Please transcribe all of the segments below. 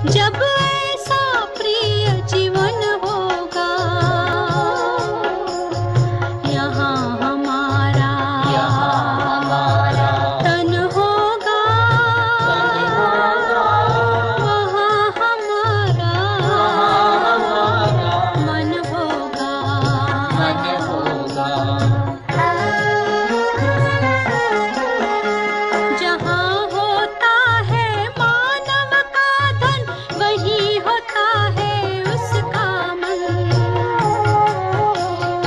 जब ऐसा प्रिय जीवन होगा, यहाँ हमारा तन होगा, वहाँ हमारा मन होगा। जहाँ होता है मानव का धन, वही होता है उसका मन।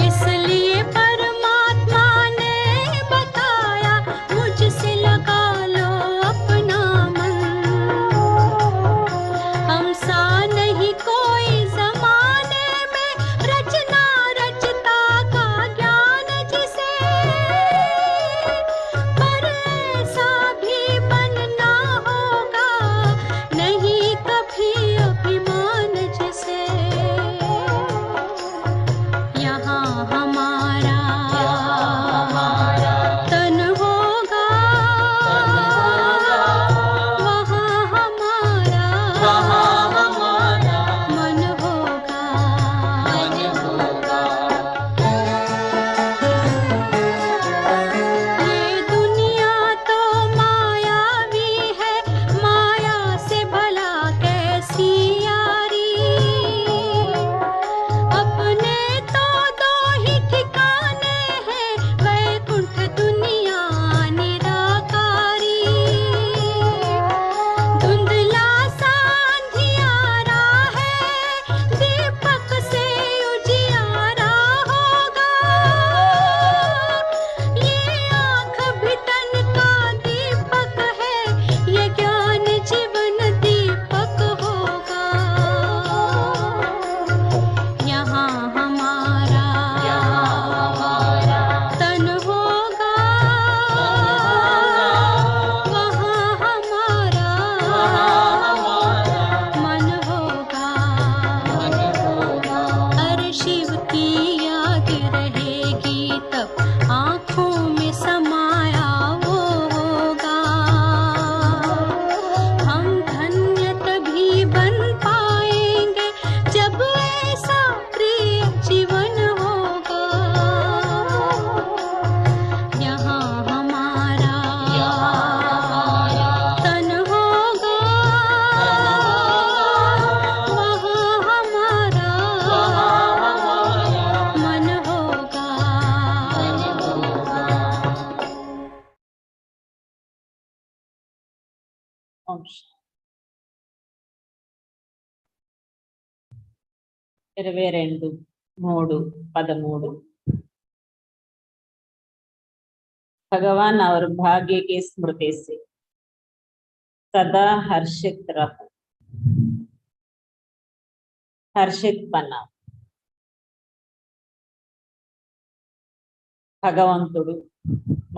इसलिए परमात्मा ने बताया, मुझसे लगा लो अपना मन। हमसा नहीं कोई जमाने में, रचना रचता का ज्ञान जिसे, पर ऐसा भी बनना होगा, नहीं कभी अभिमान जिसे। यहाँ हमारा तन होगा, वहाँ हमारा मन होगा। ये दुनिया तो मायावी है, माया से भला कैसी यारी। अपने तो दो ही ठिकाने हैं, वैकुंठ दुनिया निराकारी। धुंधला सा अंधियारा है, दीपक से उजियारा होगा। ये आँख भी तन का दीपक है, ये ज्ञान जीवन दीपक होगा। यहाँ हमारा तन होगा, वहाँ हमारा मन होगा। अरे शिव की याद रहेगी तब, आँखों में समाया वो होगा। हम धन्य तभी बन पाएंगे, जब ऐसा प्रिय जीवन होगा। यहाँ हमारा तन होगा, वहाँ हमारा मन होगा। ఓం శాంతి. 22/3/13 भगवान और भाग्य की स्मृति से सदा हर्षित रहो। हर्षित बना। భగవంతుడు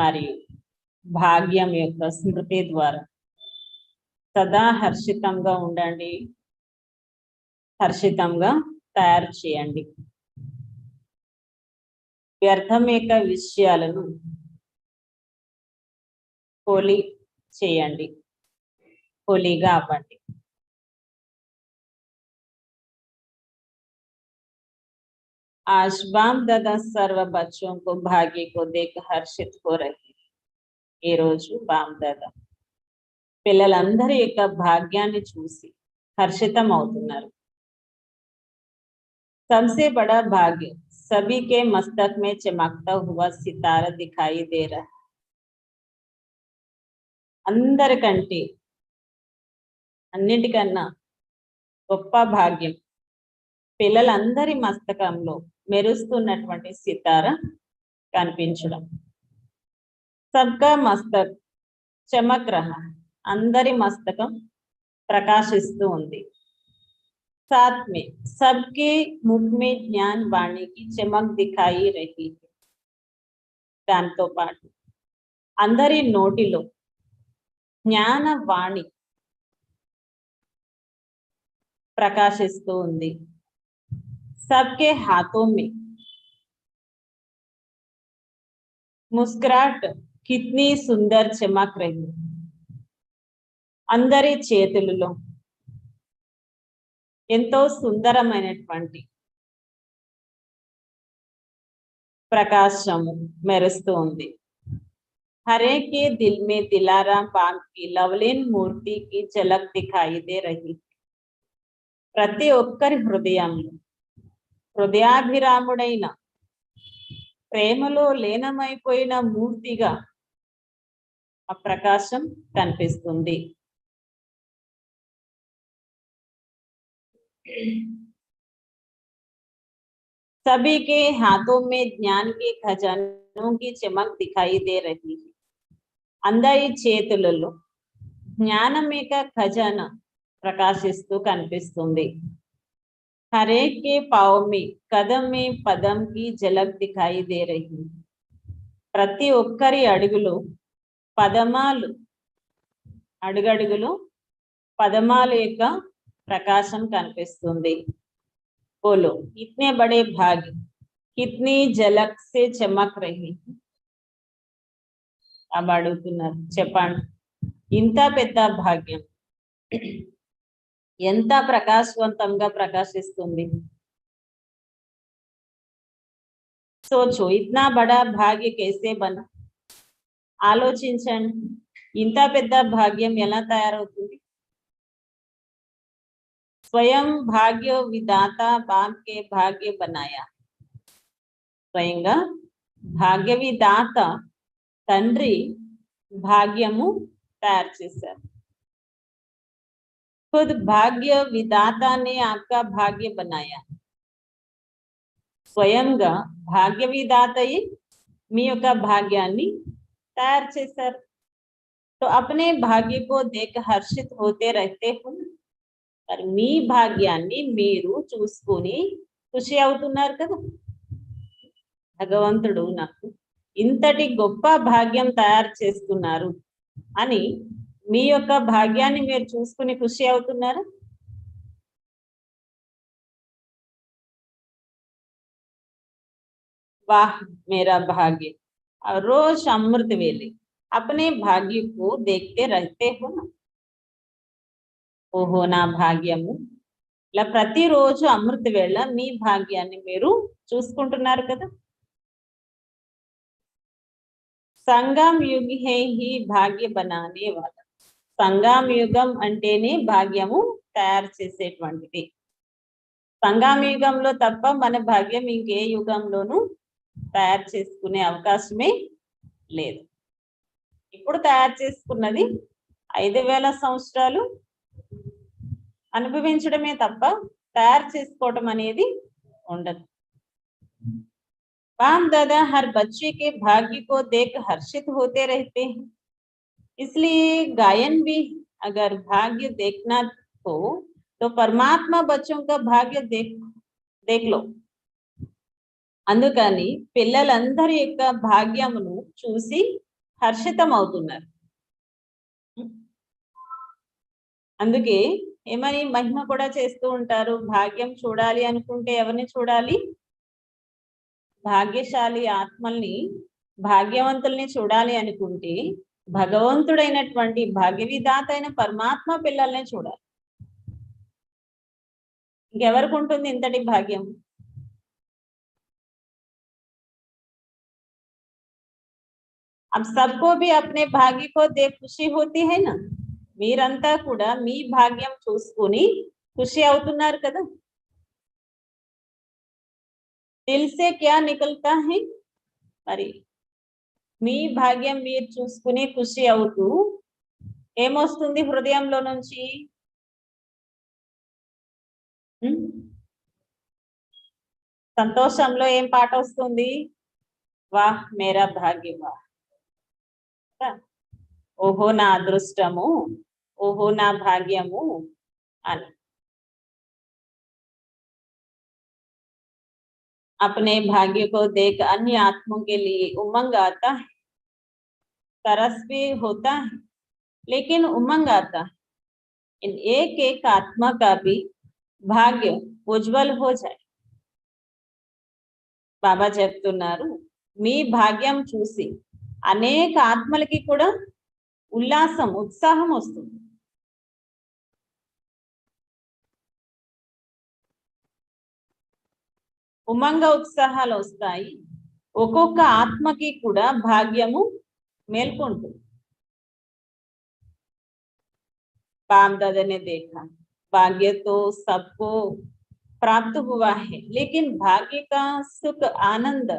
మరియు భాగ్యం యొక్క స్మృతి ద్వారా సదా హర్షితంగా ఉండండి, హర్షితంగా తయారు చేయండి. వ్యర్థమేక విషయాలను హోలీ చేయండి, హోలీగా అవ్వండి. आज बाप दादा सर्व बच्चों को भाग्य को देख हर्षित हो रहे हैं. ఈ రోజు బాప్ దాదా పిల్లలందరి యొక్క భాగ్యాన్ని చూసి హర్షితం అవుతున్నారు. सबसे बड़ा भाग्य सभी के मस्तक में चमकता हुआ सितारा दिखाई दे रहा है. అందరికంటే అన్నిటికన్నా గొప్ప భాగ్యం పిల్లలందరి మస్తకంలో మెరుస్తున్నటువంటి సితారా కనిపించడం. సబ్కా మస్తక్ చమక్ రహా, అందరి మస్తకం ప్రకాశిస్తూ ఉంది. साथ में सबके मुख में ज्ञान वाणी की चमक दिखाई रही है. దాంతో పాటు అందరి నోటిలో జ్ఞాన వాణి ప్రకాశిస్తూ ఉంది. सबके हाथों में मुस्कुराहट कितनी सुंदर चमक रही. అందరి చేతులలో ఎంతో సుందరమైనటువంటి ప్రకాశము మెరుస్తూ ఉంది. हरे के दिल में दिलाराम बाम की लवलीन मूर्ति की झलक दिखाई दे रही. ప్రతి ఒక్కరి హృదయంలో హృదయాభిరాముడైన ప్రేమలో లీనమైపోయిన మూర్తిగా ఆ ప్రకాశం కనిపిస్తుంది. सभी के हाथों में ज्ञान के खजानों की चमक दिखाई दे रही है. అందరి చేతులలో జ్ఞానం యొక్క ఖజానా ప్రకాశిస్తూ కనిపిస్తుంది. हरे के पाव में कदम में पदम की झलक दिखाई दे रही है. ప్రతి ఒక్కరి అడుగులో పదమాలు అడుగడుగులో పదమాల యొక్క ప్రకాశం కనిపిస్తుంది. बोलो इतने बड़े भाग्य कितनी झलक से चमक रही. अब అడుగుతున్నారు చెప్పండి, ఇంత పెద్ద భాగ్యం ఎంత ప్రకాశవంతంగా ప్రకాశిస్తుంది. सोचो इतना बड़ा भाग्य कैसे बना. ఆలోచించండి, ఇంత పెద్ద భాగ్యం ఎలా తయారవుతుంది. स्वयं भाग्य विधाता बाप के भाग्य बनाया. స్వయంగా భాగ్య విధాత తండ్రి భాగ్యము తయారు చేశారు. खुद भाग्य विधाता ने आपका भाग्य बनाया. స్వయంగా భాగ్య విధాతయే మీ యొక్క భాగ్యాన్ని తయారు చేశారు. तो अपने भाग्य को देख हर्षित होते रहते हो. మరి మీ భాగ్యాన్ని మీరు చూసుకొని ఖుషి అవుతున్నారు కదా. భగవంతుడు నాకు ఇంతటి గొప్ప భాగ్యం తయారు చేస్తున్నారు అని మీ యొక్క భాగ్యాన్ని మీరు చూసుకుని ఖుషి అవుతున్నారు. वाह मेरा भाग्य. रोज अमृत वेले अपने भाग्य को देखते रहते हो ना. ఓహో నా భాగ్యము. ఇలా ప్రతిరోజు అమృత వేళ మీ భాగ్యాన్ని మీరు చూసుకుంటున్నారు కదా. సంగం యుగ హే హి భాగ్య బనానే వాల. సంగం యుగం అంటేనే భాగ్యము తయారు చేసేటువంటిది. సంగం యుగంలో తప్ప మన భాగ్యం ఇంకే యుగంలోనూ తయారు చేసుకునే అవకాశమే లేదు. ఇప్పుడు తయారు చేసుకున్నది 5000 సంవత్సరాలు అనుభవించడమే తప్ప తయారు చేసుకోవడం అనేది ఉండదు. बाप दादा हर बच्चे के भाग्य को देख हर्षित होते रहते हैं. इसलिए गायन भी अगर भाग्य देखना हो तो परमात्मा बच्चों का भाग्य देख लो. అందుకని పిల్లలందరి యొక్క భాగ్యమును చూసి హర్షితం అవుతున్నారు. అందుకే ఏమని మహిమ కూడా చేస్తూ ఉంటారు. భాగ్యం చూడాలి అనుకుంటే ఎవరిని చూడాలి? భాగ్యశాలి ఆత్మల్ని, భాగ్యవంతుల్ని చూడాలి అనుకుంటే భగవంతుడైనటువంటి భాగ్య విధాత అయిన పరమాత్మ పిల్లల్ని చూడాలి. ఇంకెవరికి ఉంటుంది ఇంతటి భాగ్యం? अब सबको भी अपने भाग्य को देख खुशी होती है ना. మీరంతా కూడా మీ భాగ్యం చూసుకొని ఖుషి అవుతున్నారు కదా. దిల్ సే క్యా నికల్తా హై. మరి మీ భాగ్యం మీరు చూసుకుని ఖుషి అవుతూ ఏమొస్తుంది హృదయంలో నుంచి? సంతోషంలో ఏం పాట వస్తుంది? వాహ్ మేరా భాగ్య వాహ్. ఓహో నా అదృష్టము, ఓహో నా భాగ్యము అని. अपने भाग्य को देख अन्य आत्मों के लिए उमंग आता है, तरस भी होता है, लेकिन उमंग आता है. इन एक एक आत्मा का भी भाग्य उज्जवल हो जाए. బాబా చెప్తున్నారు, మీ భాగ్యం చూసి అనేక ఆత్మలకి కూడా ఉల్లాసం, ఉత్సాహం వస్తుంది. ఉమంగ ఉత్సాహాలు వస్తాయి. ఒక్కొక్క ఆత్మకి కూడా భాగ్యము మేల్కొంటుంది. बाप दादा ने देखा भाग्य तो सबको प्राप्त हुआ है, लेकिन भाग्य का सुख आनंद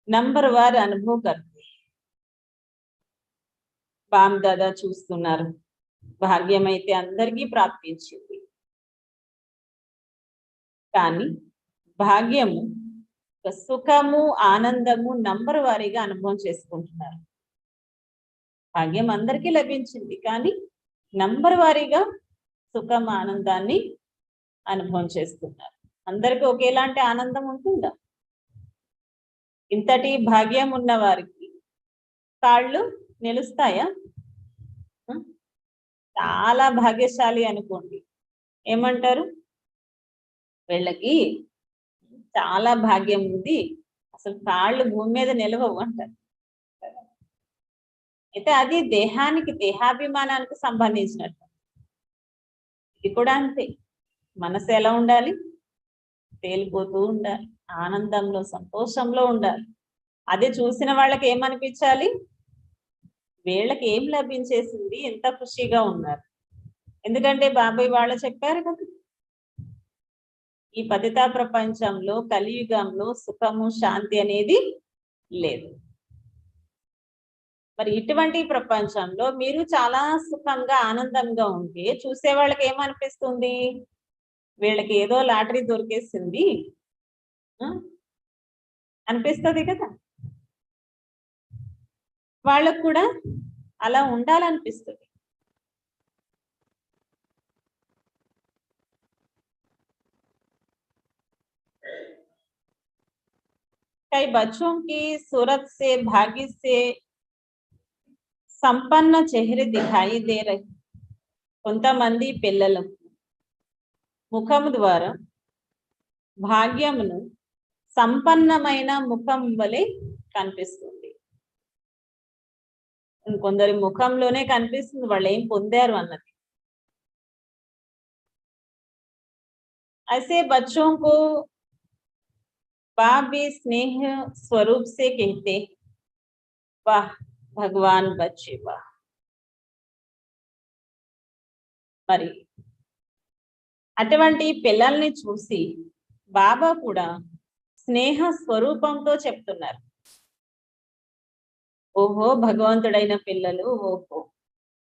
नंबर वार अनुभव करते हैं. बाप दादा చూస్తున్నారు భాగ్యం అయితే అందరికీ ప్రాప్తించింది, కానీ భాగ్యము సుఖము ఆనందము నంబర్ వారీగా అనుభవం చేసుకుంటున్నారు. భాగ్యం అందరికీ లభించింది, కానీ నంబర్ వారీగా సుఖం ఆనందాన్ని అనుభవం చేస్తున్నారు. అందరికీ ఒకేలాంటి ఆనందం ఉంటుందా? ఇంతటి భాగ్యం ఉన్న వారికి కాళ్ళు నిలుస్తాయా? చాలా భాగ్యశాలి అనుకోండి, ఏమంటారు? వీళ్ళకి చాలా భాగ్యం ఉంది, అసలు కాళ్ళు భూమి మీద నిలవవు అంటారు. అయితే అది దేహానికి దేహాభిమానానికి సంబంధించినట్టు. ఇది కూడా అంతే. మనసు ఎలా ఉండాలి? తేలిపోతూ ఉండాలి, ఆనందంలో సంతోషంలో ఉండాలి. అది చూసిన వాళ్ళకి ఏమనిపించాలి? వీళ్ళకి ఏం లభించేసింది, ఎంత ఖుషిగా ఉన్నారు. ఎందుకంటే బాబాయ్ వాళ్ళు చెప్పారు కదా, ఈ పతితా ప్రపంచంలో కలియుగంలో సుఖము శాంతి అనేది లేదు. మరి ఇటువంటి ప్రపంచంలో మీరు చాలా సుఖంగా ఆనందంగా ఉంటే చూసే వాళ్ళకి ఏమనిపిస్తుంది? వీళ్ళకి ఏదో లాటరీ దొరికేసింది అనిపిస్తుంది కదా. వాళ్ళకు కూడా అలా ఉండాలనిపిస్తుంది. कई बच्चों की सूरत से भाग्य से సంపన్న చెహరే దిఖాయి దే రహి. కొంతమంది పిల్లలకు ముఖము ద్వారా భాగ్యమును సంపన్నమైన ముఖం వలె కనిపిస్తుంది. కొందరి ముఖంలోనే కనిపిస్తుంది వాళ్ళు ఏం పొందారు అన్నది. ऐसे बच्चों को बाप भी स्नेह स्वरूप से कहते, वाह भगवान बच्चे वाह. మరి అటువంటి పిల్లల్ని చూసి బాబా కూడా స్నేహ స్వరూపంతో చెప్తున్నారు, ఓహో భగవంతుడైన పిల్లలు, ఓహో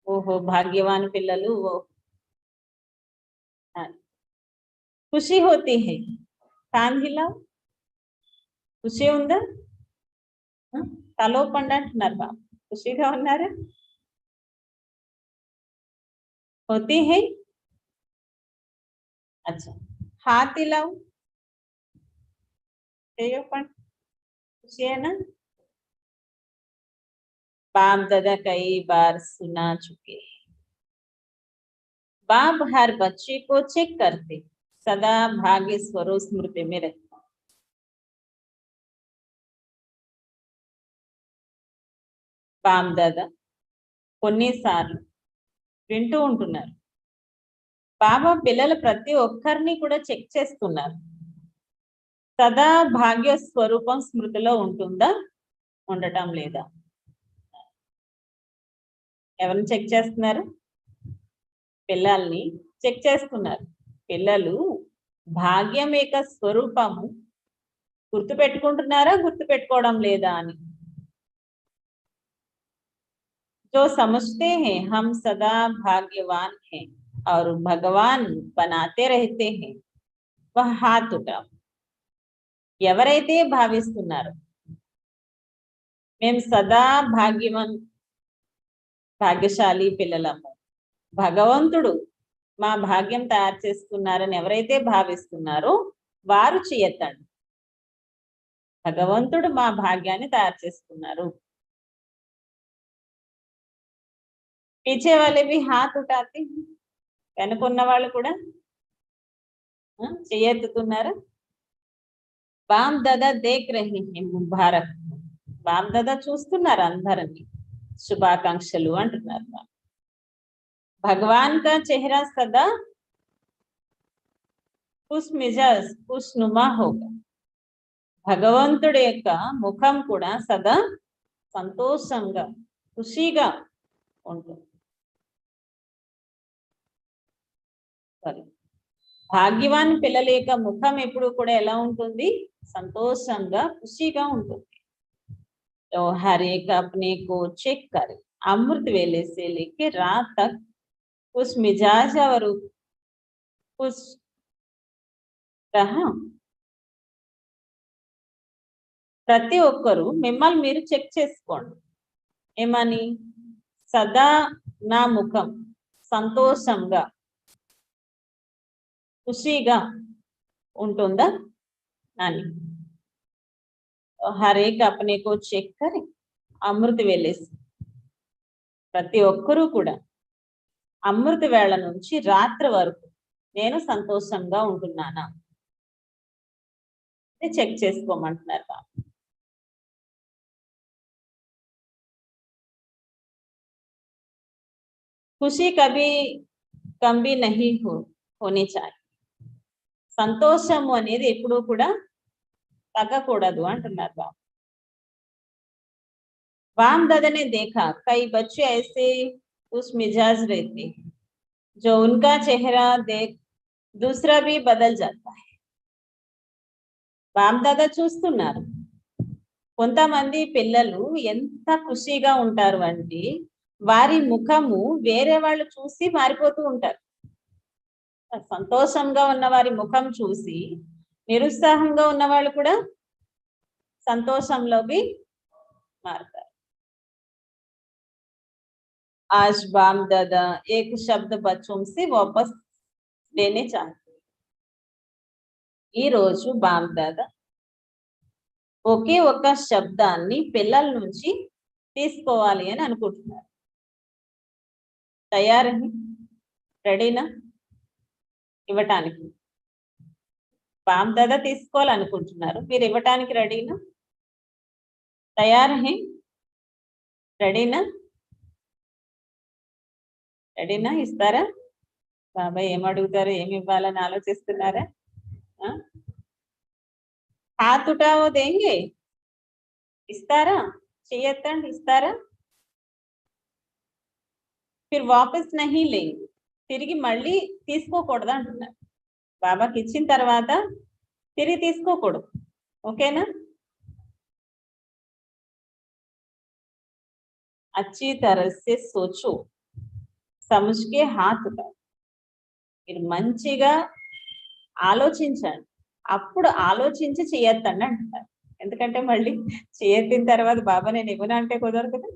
ఓహో భాగ్యవాన్ పిల్లలు, ఓహో. ఖుషి హోతీ హై, కాన్ హిలావ్. ఖుషి ఉందా? తలో పండు అంటున్నారు బాబు. ఖుషిగా ఉన్నారా? होती है. अच्छा, हाथ हिलाओ, पण खुशी है ना. बाप दादा कई बार सुना चुके, बाप हर बच्चे को चेक करते, सदा भाग्य स्वरूप स्मृति में रहते. బాప్ దాదా కొన్నిసార్లు వింటూ ఉంటున్నారు, బాబా పిల్లలు ప్రతి ఒక్కరిని కూడా చెక్ చేస్తున్నారు. సదా భాగ్య స్వరూపం స్మృతిలో ఉంటుందా, ఉండటం లేదా? ఎవరిని చెక్ చేస్తున్నారు? పిల్లల్ని చెక్ చేస్తున్నారు. పిల్లలు భాగ్యం యొక్క స్వరూపము గుర్తు పెట్టుకుంటున్నారా, గుర్తు పెట్టుకోవడం లేదా అని. जो समझते हैं हम सदा भाग्यवान हैं और भगवान बनाते रहते हैं, वह हाथ उठाओ. ఎవరైతే భావిస్తున్నారు మేము సదా భాగ్యశాలి పిల్లలము, భగవంతుడు మా భాగ్యం తయారు చేస్తున్నారని ఎవరైతే భావిస్తున్నారో వారు చేయొద్దండి. భగవంతుడు మా భాగ్యాన్ని తయారు చేస్తున్నారు. पीछे वाले भी हाथ उठाते हैं, వెనుకున్న వాళ్ళు కూడా చేయెత్తుతున్నారు. బాప్ దాదా దేఖ్ రహే హై ముబారక్. బాప్ దాదా చూస్తున్నారు అందరినీ, శుభాకాంక్షలు అంటున్నారు. భగవాన్ కా చెహరా సదా ఖుష్ మిజాజ్ ఖుష్ నుమా హోగా. భగవంతుడి యొక్క ముఖం కూడా సదా సంతోషంగా ఖుషీగా ఉంటుంది. సరే, భాగ్యవాన్ పిల్లల యొక్క ముఖం ఎప్పుడు కూడా ఎలా ఉంటుంది? సంతోషంగా ఖుషీగా ఉంటుంది. तो हर एक अपने को चेक करे, अमृत वेले से लेके रात तक उस मिजाज और उस रहा ప్రతి ఒక్కరు మిమ్మల్ని మీరు చెక్ చేసుకోండి. ఏమని? సదా నా ముఖం సంతోషంగా ఖుషీగా ఉంటుందా అని. हर एक अपने को चेक करे, అమృత వేలేసి ప్రతి ఒక్కరూ కూడా అమృత వేళ నుంచి రాత్రి వరకు నేను సంతోషంగా ఉంటున్నానా చెక్ చేసుకోమంటున్నారు బాబు. खुशी कभी कम भी नहीं होनी चाहिए. సంతోషము అనేది ఎప్పుడూ కూడా తగ్గకూడదు అంటున్నారు బాబు. वाम दादा ने देखा कई बच्चे ऐसे उस मिजाज रहते हैं जो उनका चेहरा देख दूसरा भी बदल जाता है. వామ్ దాదా చూస్తున్నారు కొంతమంది పిల్లలు ఎంత ఖుషీగా ఉంటారు అంటే వారి ముఖము వేరే వాళ్ళు చూసి మారిపోతూ ఉంటారు. సంతోషంగా ఉన్న వారి ముఖం చూసి నిరుత్సాహంగా ఉన్న వాళ్ళు కూడా సంతోషంలోకి మారుతారు. आज बाम दादा एक शब्द बच्चों से वापस लेने चाहते. ఈ రోజు బామ్ దాదా ఒకే ఒక శబ్దాన్ని పిల్లల నుంచి తీసుకోవాలి అని అనుకుంటున్నారు. తయారని రెడీనా ఇవ్వటానికి? బామ్ దాదా తీసుకోవాలనుకుంటున్నారు, మీరు ఇవ్వటానికి రెడీనా? తయారని రెడీనా? రెడీనా? ఇస్తారా? బాబాయ్ ఏం అడుగుతారు, ఏమి ఇవ్వాలని ఆలోచిస్తున్నారా? हाथ उठाओ देंगे, ఇస్తారా? చెయ్యొద్దండి, ఇస్తారా? फिर वापस नहीं लेंगे, తిరిగి మళ్ళీ తీసుకోకూడదు అంటున్నారు. బాబాకి ఇచ్చిన తర్వాత తిరిగి తీసుకోకూడదు. ఓకేనా? अच्छी तरह से सोचो, समझ के हाथ उठाओ. మీరు మంచిగా ఆలోచించండి, అప్పుడు ఆలోచించి చేయొద్దండి అంటున్నారు. ఎందుకంటే మళ్ళీ చేయెత్తిన తర్వాత బాబా నేను ఇవ్వను అంటే కుదరదు కదా.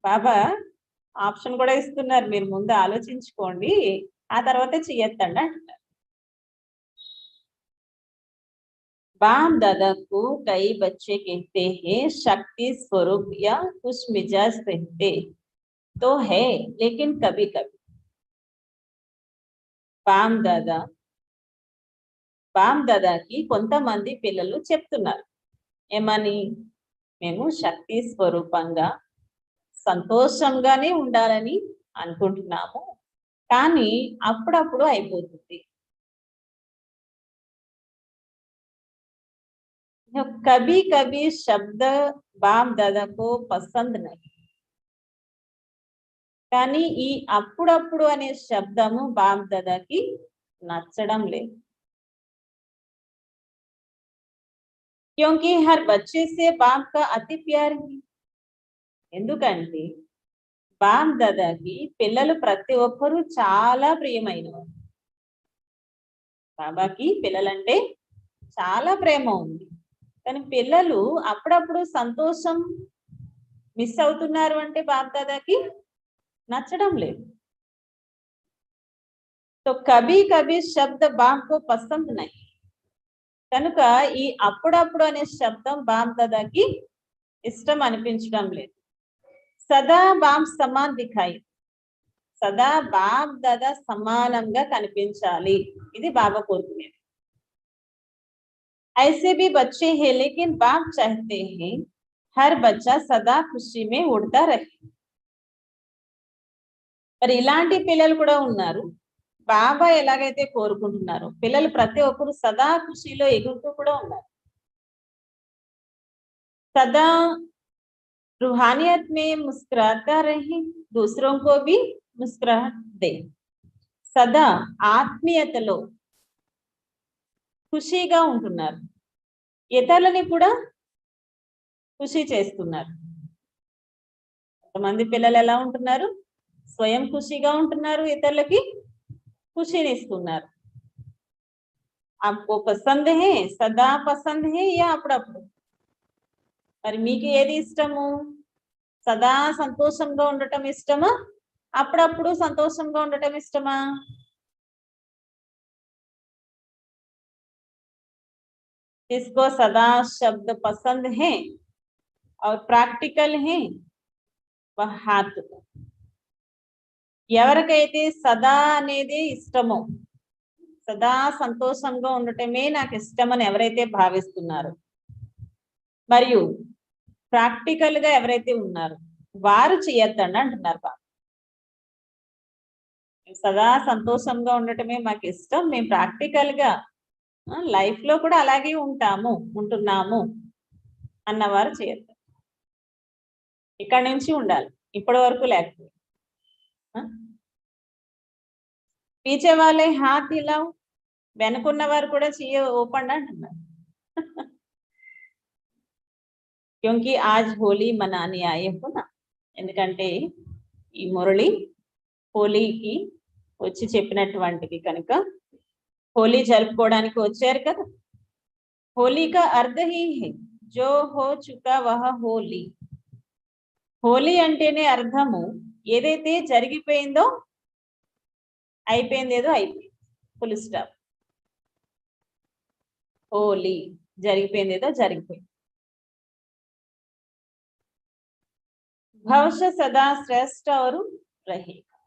బాబా ఆప్షన్ కూడా ఇస్తున్నారు, మీరు ముందు ఆలోచించుకోండి ఆ తర్వాత చేయొద్దండి అంటున్నారు. बाम दादा को कई बच्चे कहते हैं शक्ति स्वरूप या कुछ मिजाज रहते तो है, लेकिन कभी कभी బామ్ దాదాకి కొంతమంది పిల్లలు చెప్తున్నారు ఏమని? మేము శక్తి స్వరూపంగా సంతోషంగానే ఉండాలని అనుకుంటున్నాము, కానీ అప్పుడప్పుడు అయిపోతుంది. కభీ కభీ శబ్ద బామ్ దాదాకు పసంద్ నహీ. కానీ ఈ అప్పుడప్పుడు అనే శబ్దము బామ్ దాదాకి నచ్చడం లేదు. क्योंकि हर बच्चे से बाप का अति प्यार है. ఎందుకంటే బామ్ దాదాకి పిల్లలు ప్రతి ఒక్కరూ చాలా ప్రియమైనవారు. బాబాకి పిల్లలంటే చాలా ప్రేమ ఉంది, కానీ పిల్లలు అప్పుడప్పుడు సంతోషం మిస్ అవుతున్నారు అంటే బాప్ దాదాకి నచ్చడం లేదు. तो कभी कभी शब्द बाप को पसंद नहीं. కనుక ఈ అప్పుడప్పుడు అనే శబ్దం బామ్ దాదాకి ఇష్టం అనిపించడం లేదు. సదా బామ్ సమాన్ దిఖాయి, సదా బాప్ దాదా సమానంగా కనిపించాలి, ఇది బాబా కోరుకునేది. ऐसे भी बच्चे हैं लेकिन बाप चाहते हैं हर बच्चा सदा खुशी में उड़ता रहे. మరి ఇలాంటి పిల్లలు కూడా ఉన్నారు. బాబా ఎలాగైతే కోరుకుంటున్నారు పిల్లలు ప్రతి ఒక్కరు సదా ఖుషిలో ఎగురుతూ కూడా ఉన్నారు. सदा रूहानियत में मुस्कुराता रहे, दूसरों को भी मुस्कुराहट दे। సదా ఆత్మీయతలో ఖుషీగా ఉంటున్నారు, ఇతరులని కూడా ఖుషి చేస్తున్నారు. కొంతమంది పిల్లలు ఎలా ఉంటున్నారు, స్వయం ఖుషిగా ఉంటున్నారు, ఇతరులకి ఖుషినిస్తున్నారు. आपको पसंद है, सदा पसंद है या అప్పుడప్పుడు? మరి మీకు ఏది ఇష్టము? సదా సంతోషంగా ఉండటం ఇష్టమా, అప్పుడప్పుడు సంతోషంగా ఉండటం ఇష్టమా? जिसको सदा शब्द पसंद है और प्रैक्टिकल है वह हाथ उठाए. ఎవరికైతే సదా అనేది ఇష్టమో, సదా సంతోషంగా ఉండటమే నాకు ఇష్టమని ఎవరైతే భావిస్తున్నారో, మరియు ప్రాక్టికల్ గా ఎవరైతే ఉన్నారో వారు చేయొద్దండి అంటున్నారు బాబా. సదా సంతోషంగా ఉండటమే మాకు ఇష్టం, మేము ప్రాక్టికల్ గా లైఫ్ లో కూడా అలాగే ఉంటున్నాము అన్నవారు చేయొద్దు. ఇక్కడ నుంచి ఉండాలి, ఇప్పటి వరకు లేకపోతే. పీచే వాళ్ళే హాత్ ఇలావ్, వెనుకున్న వారు కూడా చెయ్య ఓపండి అంటున్నారు. क्योंकि आज होली मनाने आए हो ना, ఎందుకంటే ఈ మురళి హోలీకి వచ్చి చెప్పినటువంటిది కనుక హోలీ జరుపుకోవడానికి వచ్చారు కదా. హోలీ కా అర్థ హీ హై జో హో చుకా వహ హోలీ. హోలీ అంటేనే అర్థము ఏదైతే జరిగిపోయిందో అయిపోయింది, ఏదో అయిపోయింది, ఫుల్ స్టాప్. హోలీ జరిగిపోయింది, ఏదో జరిగిపోయింది. భవిష్యత్ సదా శ్రేష్ఠ और रहेगा.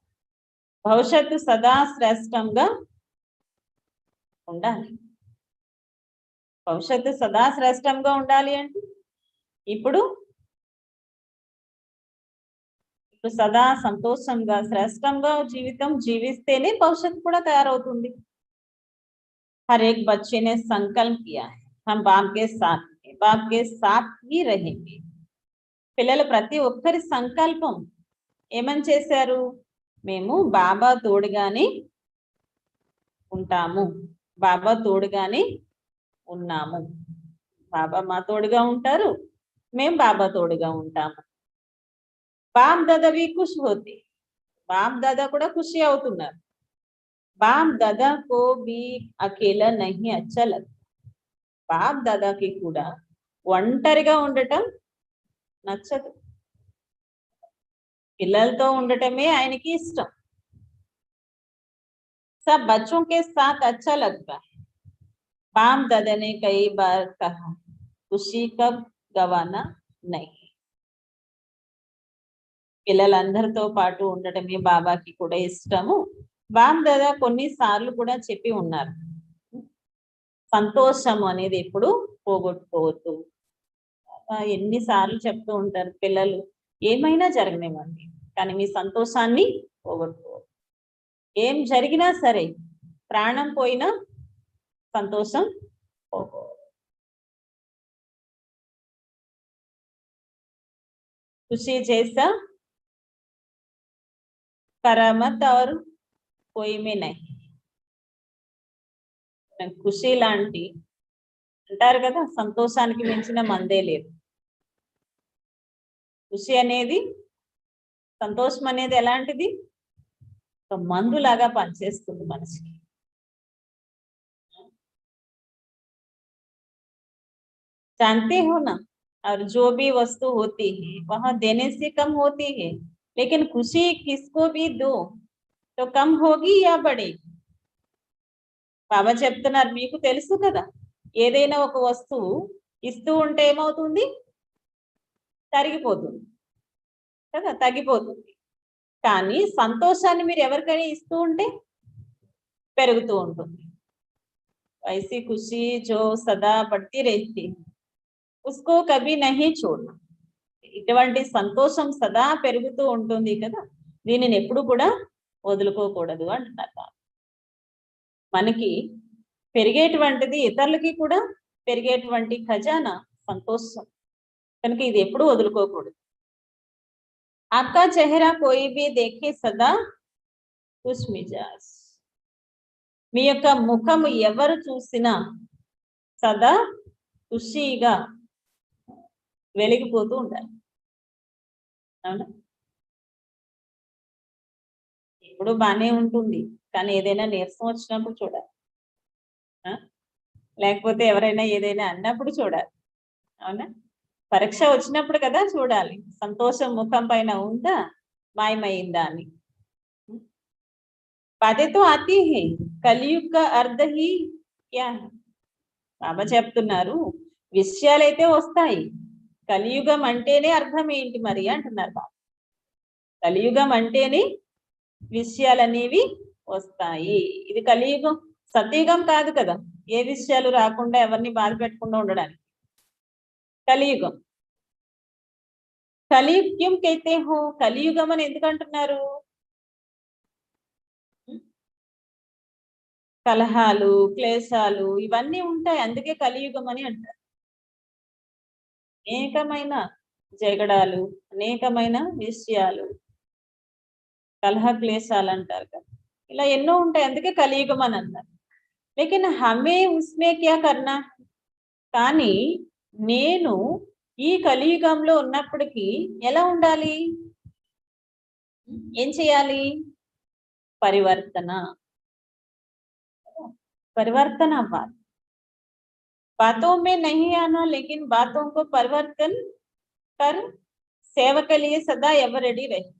భవిష్యత్తు సదా శ్రేష్టంగా ఉండాలి. భవిష్యత్తు సదా శ్రేష్టంగా ఉండాలి అంటే ఇప్పుడు సదా సంతోషంగా శ్రేష్టంగా జీవితం జీవిస్తేనే భవిష్యత్తు కూడా తయారవుతుంది. हर एक बच्चे ने संकल्प किया है हम बाप के साथ ही रहेंगे. పిల్లలు ప్రతి ఒక్కరి సంకల్పం ఏమని చేశారు, మేము బాబా తోడుగానే ఉంటాము, బాబా తోడుగానే ఉన్నాము, బాబా మా తోడుగా ఉంటారు, మేము బాబా తోడుగా ఉంటాము. బాప్ దాదా भी खुश होते, బాప్ దాదా కూడా ఖుషి అవుతున్నారు. బాప్ దాదా को भी अकेला नहीं अच्छा लगता. బాప్ దాదాకి కూడా ఒంటరిగా ఉండటం నచ్చదు, పిల్లలతో ఉండటమే ఆయనకి ఇష్టం. सब बच्चों के साथ अच्छा लगता है. बाप दादा ने कई बार कहा खुशी कब गवाना नहीं. పిల్లలందరితో పాటు ఉండటమే బాబాకి కూడా ఇష్టము. బాప్ దాదా కొన్నిసార్లు కూడా చెప్పి ఉన్నారు, సంతోషం అనేది ఎప్పుడు పోగొట్టుకోవద్దు. ఎన్నిసార్లు చెప్తూ ఉంటారు పిల్లలు, ఏమైనా జరగనివ్వండి కానీ మీ సంతోషాన్ని పోగొట్టుకోవద్దు. ఏం జరిగినా సరే, ప్రాణం పోయినా సంతోషం పోగొట్టుకోవద్దు. ఖుషి చేసా करामत और कोई में नहीं. ఖుషి లాంటి అంటారు కదా, సంతోషానికి మించిన మందే లేదు. ఖుషి అనేది, సంతోషం అనేది ఎలాంటిది, ఒక మందులాగా పనిచేస్తుంది మనిషికి. जानते हो ना, और जो भी वस्तु होती है वह देने से कम होती है, लेकिन खुशी किसको भी दो तो कम होगी या बढ़ेगी. బాబా చెప్తున్నారు, మీకు తెలుసు కదా, ఏదైనా ఒక వస్తువు ఇస్తూ ఉంటే ఏమవుతుంది, తరిగిపోతుంది కదా, తగ్గిపోతుంది. కానీ సంతోషాన్ని మీరు ఎవరికైనా ఇస్తూ ఉంటే పెరుగుతూ ఉంటుంది. ऐसी खुशी जो सदा बढ़ती रहती है उसको कभी नहीं छोड़ना. ఇటువంటి సంతోషం సదా పెరుగుతూ ఉంటుంది కదా, దీనిని ఎప్పుడు కూడా వదులుకోకూడదు అంటున్నారు. మనకి పెరిగేటువంటిది ఇతరులకి కూడా పెరిగేటువంటి ఖజానా సంతోషం. కనుక ఇది ఎప్పుడు వదులుకోకూడదు. आपका चेहरा कोई भी देखे सदा खुश मिजाज. మీ యొక్క ముఖం ఎవరు చూసినా సదా ఖుషీగా వెలిగిపోతూ ఉండాలి. అవునా? ఇప్పుడు బానే ఉంటుంది, కానీ ఏదైనా నీరసం వచ్చినప్పుడు చూడాలి. లేకపోతే ఎవరైనా ఏదైనా అన్నప్పుడు చూడాలి. అవునా? పరీక్ష వచ్చినప్పుడు కదా చూడాలి, సంతోషం ముఖం పైన ఉందా మాయమైందా అని. బాధే తో ఆతీ హై, కలియుగ్ కా అర్ధ హీ క్యా హై. బాబా చెప్తున్నారు విషయాలైతే వస్తాయి, కలియుగం అంటేనే అర్థం ఏంటి మరి అంటున్నారు బాబా. కలియుగం అంటేనే విషయాలనేవి వస్తాయి. ఇది కలియుగం, సత్యుగం కాదు కదా, ఏ విషయాలు రాకుండా ఎవరిని బాధ పెట్టకుండా ఉండడానికి. కలియుగం. కలియుగం కైతే హో, కలియుగం అని ఎందుకు అంటున్నారు? కలహాలు, క్లేశాలు ఇవన్నీ ఉంటాయి, అందుకే కలియుగం అని అంటారు. అనేకమైన జగడాలు, అనేకమైన విషయాలు, కలహ క్లేశాలు అంటారు కదా, ఇలా ఎన్నో ఉంటాయి, అందుకే కలియుగం అని అన్నారు. లేకిన్ హమే ఉస్మే క్యా కర్నా, కానీ నేను ఈ కలియుగంలో ఉన్నప్పటికీ ఎలా ఉండాలి, ఏం చేయాలి? పరివర్తన, परिवर्तन अव्వాలి. बातों में नहीं आना, लेकिन बातों को परिवर्तन कर సేవ के लिए सदा एवर रेडी रहे.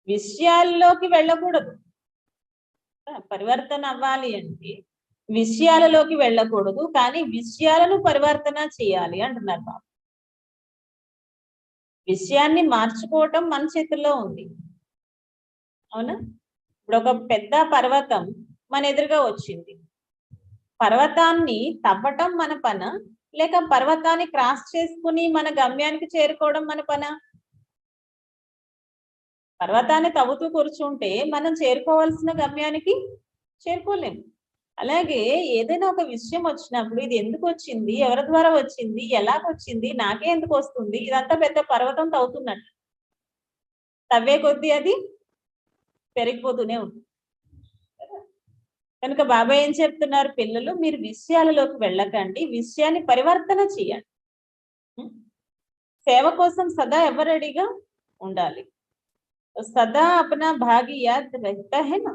విషయాల్లోకి వెళ్ళకూడదు. పరివర్తన అవ్వాలి అంటే విషయాలలోకి వెళ్ళకూడదు, కానీ విషయాలను పరివర్తన చేయాలి అంటున్నారు బాబు. విషయాన్ని మార్చుకోవటం మన చేతుల్లో ఉంది. అవునా? ఇప్పుడు ఒక పెద్ద పర్వతం మన ఎదురుగా వచ్చింది, పర్వతాన్ని తవ్వటం మన పన, లేక పర్వతాన్ని క్రాస్ చేసుకుని మన గమ్యానికి చేరుకోవడం మన పన? పర్వతాన్ని తవ్వుతూ కూర్చుంటే మనం చేరుకోవాల్సిన గమ్యానికి చేరుకోలేము. అలాగే ఏదైనా ఒక విషయం వచ్చినప్పుడు ఇది ఎందుకు వచ్చింది, ఎవరి ద్వారా వచ్చింది, ఎలాగొచ్చింది, నాకే ఎందుకు వస్తుంది, ఇదంతా పెద్ద పర్వతం తవ్వుతున్నట్టు. తవ్వే కొద్దీ అది పెరిగిపోతూనే ఉంటుంది. కనుక బాబా ఏం చెప్తున్నారు, పిల్లలు మీరు విషయాలలోకి వెళ్ళకండి, విషయాన్ని పరివర్తన చేయండి. సేవ కోసం సదా ఎవరు రెడీగా ఉండాలి. సదా అపనా భాగ్య యాద్ రహతా హై నా,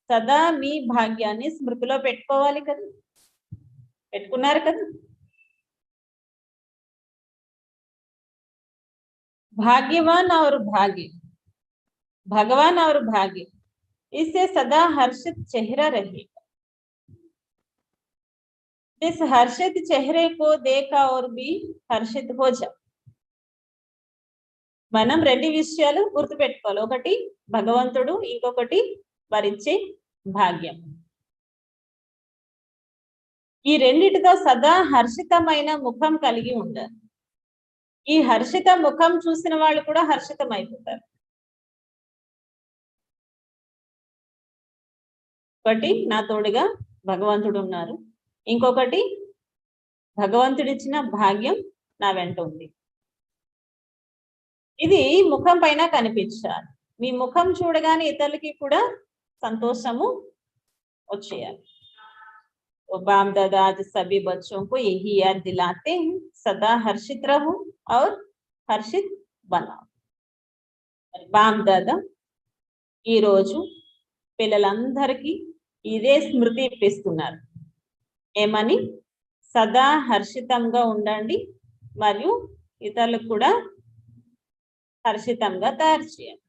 సదా మీ భాగ్యాన్ని స్మృతిలో పెట్టుకోవాలి కదా, పెట్టుకున్నారు కదా. भाग्यवान और भाग्य, भगवान और भाग्य, इससे सदा हर्षित चेहरा रहेगा. जिस हर्षित चेहरे को देखा और भी हर्षित हो जा. మనం రెండు విషయాలు గుర్తు పెట్టుకోవాలి, ఒకటి భగవంతుడు, ఇంకొకటి వరించే భాగ్యం. ఈ రెండిటితో సదా హర్షితమైన ముఖం కలిగి ఉండాలి. ఈ హర్షిత ముఖం చూసిన వాళ్ళు కూడా హర్షితం అయిపోతారు. ఒకటి నా తోడుగా భగవంతుడు ఉన్నారు, ఇంకొకటి భగవంతుడిచ్చిన భాగ్యం నా వెంట ఉంది. ఇది ముఖం పైన కనిపించాలి. మీ ముఖం చూడగానే ఇతరులకి కూడా సంతోషము వచ్చేయాలి. बाप दादा आज सभी बच्चों को यही याद दिलाते हैं, सदा हर्षित रहो और हर्षित बनाओ. బాప్ దాదా ఈ రోజు పిల్లలందరికీ ఇదే స్మృతి ఇప్పిస్తున్నారు. ఏమని? సదా హర్షితంగా ఉండండి మరియు ఇతరులకు కూడా హర్షితంగా తయారు చేయండి.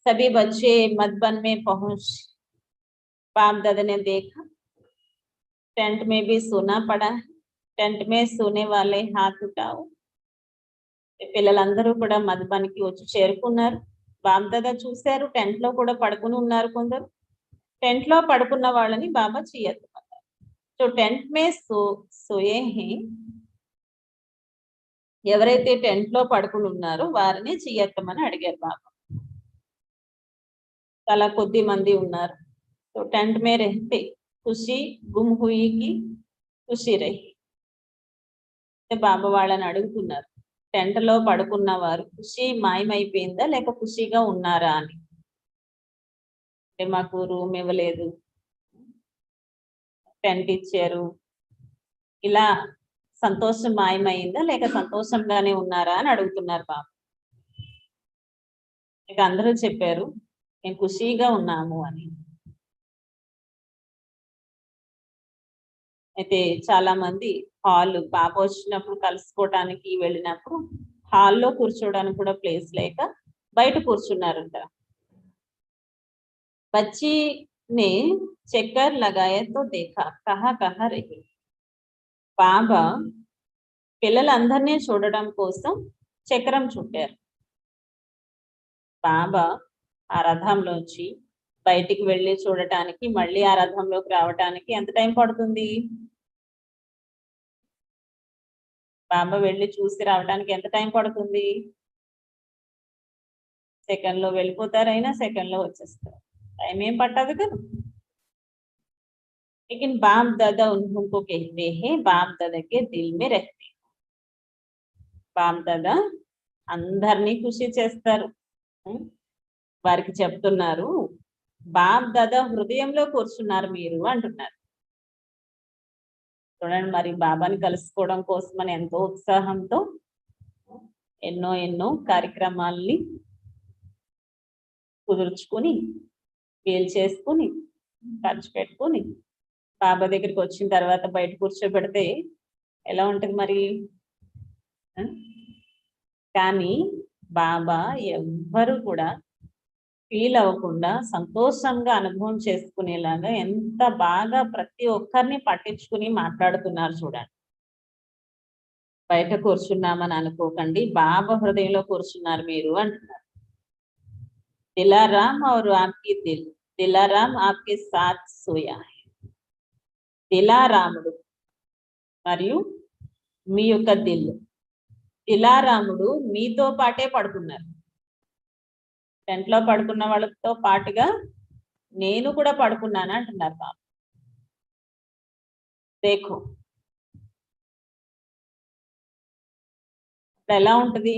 सभी बच्चे मधुबन में पहुंच, बाप दादा ने देखा टेंट में भी सोना पड़ा है, टेंट में सोने वाले हाथ उठाओ. పిల్లలందరూ కూడా మధుబన్కి వచ్చి చేరుకున్నారు. బాబా దాదా చూశారు టెంట్ లో కూడా పడుకుని ఉన్నారు కొందరు. టెంట్ లో పడుకున్న వాళ్ళని బాబా చేయెత్తమన్నారు. సో టెంట్ మే సోయే హే, ఎవరైతే టెంట్ లో పడుకుని ఉన్నారో వారిని చేయెత్తమని అడిగారు బాబా. చాలా కొద్ది మంది ఉన్నారు. तो टेंट में रहते खुशी गुम हुई की खुशी रही. బాబా వాళ్ళని అడుగుతున్నారు, టెంట్లో పడుకున్న వారు ఖుషి మాయమైపోయిందా లేక ఖుషిగా ఉన్నారా అని. అంటే మాకు రూమ్ ఇవ్వలేదు, టెంట్ ఇచ్చారు, ఇలా సంతోషం మాయమైందా లేక సంతోషంగానే ఉన్నారా అని అడుగుతున్నారు బాబా. ఇక అందరూ చెప్పారు మేము ఖుషీగా ఉన్నాము అని. అయితే చాలా మంది హాల్ బాబా వచ్చినప్పుడు కలుసుకోవటానికి వెళ్ళినప్పుడు హాల్లో కూర్చోవడానికి కూడా ప్లేస్ లేక బయట కూర్చున్నారంట. బచ్చి నే చక్కర్ లగాయే తో దేఖా కహా కహా రహి. బాబా పిల్లలందరినీ చూడడం కోసం చక్రం చుట్టారు. బాబా ఆ రథంలోంచి బయటికి వెళ్ళి చూడటానికి మళ్ళీ ఆ రథంలోకి రావటానికి ఎంత టైం పడుతుంది? బాబా వెళ్ళి చూసి రావడానికి ఎంత టైం పడుతుంది? సెకండ్ లో వెళ్ళిపోతారైనా సెకండ్ లో వచ్చేస్తారు, టైం ఏం పట్టదు కదా. लेकिन बाप दादा उनको कहते हैं बाप दादा के दिल में रहते. బాప్ దాదా అందరినీ ఖుషి చేస్తారు. వారికి చెప్తున్నారు బాప్ దాదా హృదయంలో కూర్చున్నారు మీరు అంటున్నారు. చూడండి, మరి బాబాని కలుసుకోవడం కోసమని ఎంతో ఉత్సాహంతో ఎన్నో ఎన్నో కార్యక్రమాల్ని కుదుర్చుకుని వీలు చేసుకుని ఖర్చు పెట్టుకుని బాబా దగ్గరికి వచ్చిన తర్వాత బయట కూర్చోబెడితే ఎలా ఉంటది మరి? కానీ బాబా ఎవ్వరు కూడా ఫీల్ అవ్వకుండా సంతోషంగా అనుభవం చేసుకునేలాగా ఎంత బాగా ప్రతి ఒక్కరిని పట్టించుకుని మాట్లాడుతున్నారు చూడండి. బయట కూర్చున్నామని అనుకోకండి, బాబా హృదయంలో కూర్చున్నారు మీరు అంటున్నారు. దిలారాం और आपकी दिल दिलाराम आपके साथ सोया है. దిలారాముడు మరియు మీ యొక్క దిల్, దిలారాముడు మీతో పాటే పడుకున్నారు. టెంట్లో పడుకున్న వాళ్ళతో పాటుగా నేను కూడా పడుకున్నాను అంటున్నారు బాబా. దేఖో ఎలా ఉంటది?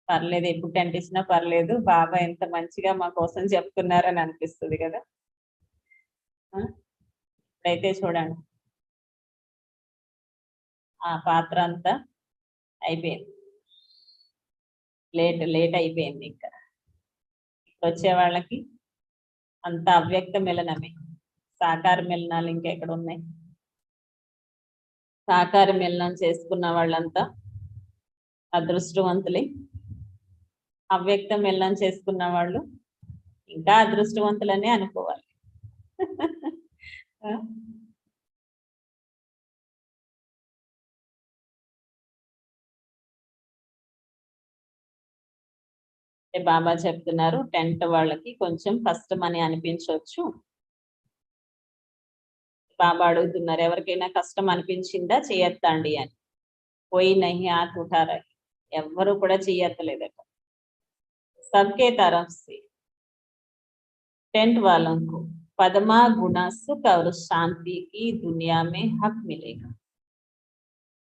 పర్లేదు, ఎప్పుడు టెంట్ ఇచ్చినా పర్లేదు, బాబా ఎంత మంచిగా మా కోసం చెప్తున్నారని అనిపిస్తుంది కదా. ఇప్పుడైతే చూడండి, ఆ పాత్ర అంతా అయిపోయింది, లేట్ అయిపోయింది. ఇంకా వచ్చే వాళ్ళకి అంత అవ్యక్త మిలనమే, సాకార మిలనాలు ఇంకెక్కడ ఉన్నాయి? సాకార మిలనం చేసుకున్న వాళ్ళంతా అదృష్టవంతులే, అవ్యక్త మిలనం చేసుకున్న వాళ్ళు ఇంకా అదృష్టవంతులనే అనుకోవాలి. బాబా చెప్తున్నారు టెంట్ వాళ్ళకి కొంచెం కష్టం అని అనిపించవచ్చు. బాబా అడుగుతున్నారు ఎవరికైనా కష్టం అనిపించిందా చేయొద్దండి అని. పోయి నహి హాత్ ఉఠా రహే, ఎవ్వరు కూడా చేయత్తలేదట. सबके तरफ से टेंट वालों को पदमा गुना सुख और शांति की दुनिया में हक मिलेगा.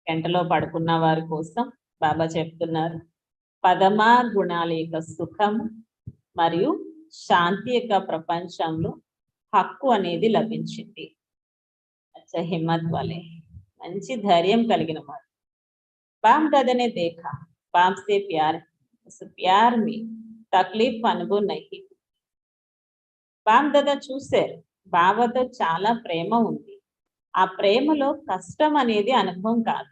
టెంట్లో పడుకున్న వారి కోసం బాబా చెప్తున్నారు పదమా గుణాల యొక్క సుఖం మరియు శాంతి యొక్క ప్రపంచంలో హక్కు అనేది లభించింది. అచ్చా హిమ్మత్ వాలే, మంచి ధైర్యం కలిగిన వారు. బాప్ దాదానే దేఖా బాప్ సే ప్యార్, ఉస్ ప్యార్ మే తక్లీఫ్ అనుభవ్ నహీ. బాప్ దాదా చూశారు బాబాతో చాలా ప్రేమ ఉంది, ఆ ప్రేమలో కష్టం అనేది అనుభవం కాదు.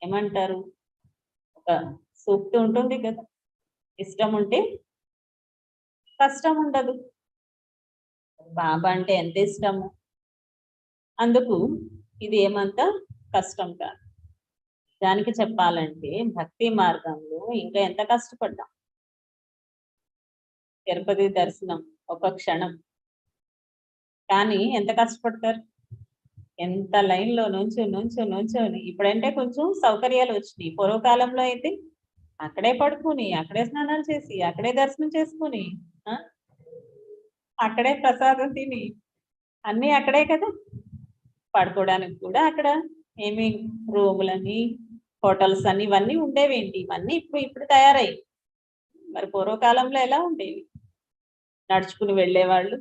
ఏమంటారు? ఒక సూక్తి ఉంటుంది కదా, ఇష్టం ఉంటే కష్టం ఉండదు. బాబా అంటే ఎంత ఇష్టము, అందుకు ఇది ఏమంత కష్టం కాదు. దానికి చెప్పాలంటే భక్తి మార్గంలో ఇంకా ఎంత కష్టపడ్డాం. తిరుపతి దర్శనం ఒక క్షణం, కానీ ఎంత కష్టపడతారు, ఎంత లైన్లో నుంచొని. ఇప్పుడంటే కొంచెం సౌకర్యాలు వచ్చినాయి, పూర్వకాలంలో అయితే అక్కడే పడుకుని అక్కడే స్నానాలు చేసి అక్కడే దర్శనం చేసుకుని అక్కడే ప్రసాదం తిని అన్నీ అక్కడే కదా. పడుకోవడానికి కూడా అక్కడ ఏమి రూములని హోటల్స్ అని ఇవన్నీ ఉండేవేంటి? ఇవన్నీ ఇప్పుడు తయారయ్యి. మరి పూర్వకాలంలో ఎలా ఉండేవి? నడుచుకుని వెళ్ళేవాళ్ళు.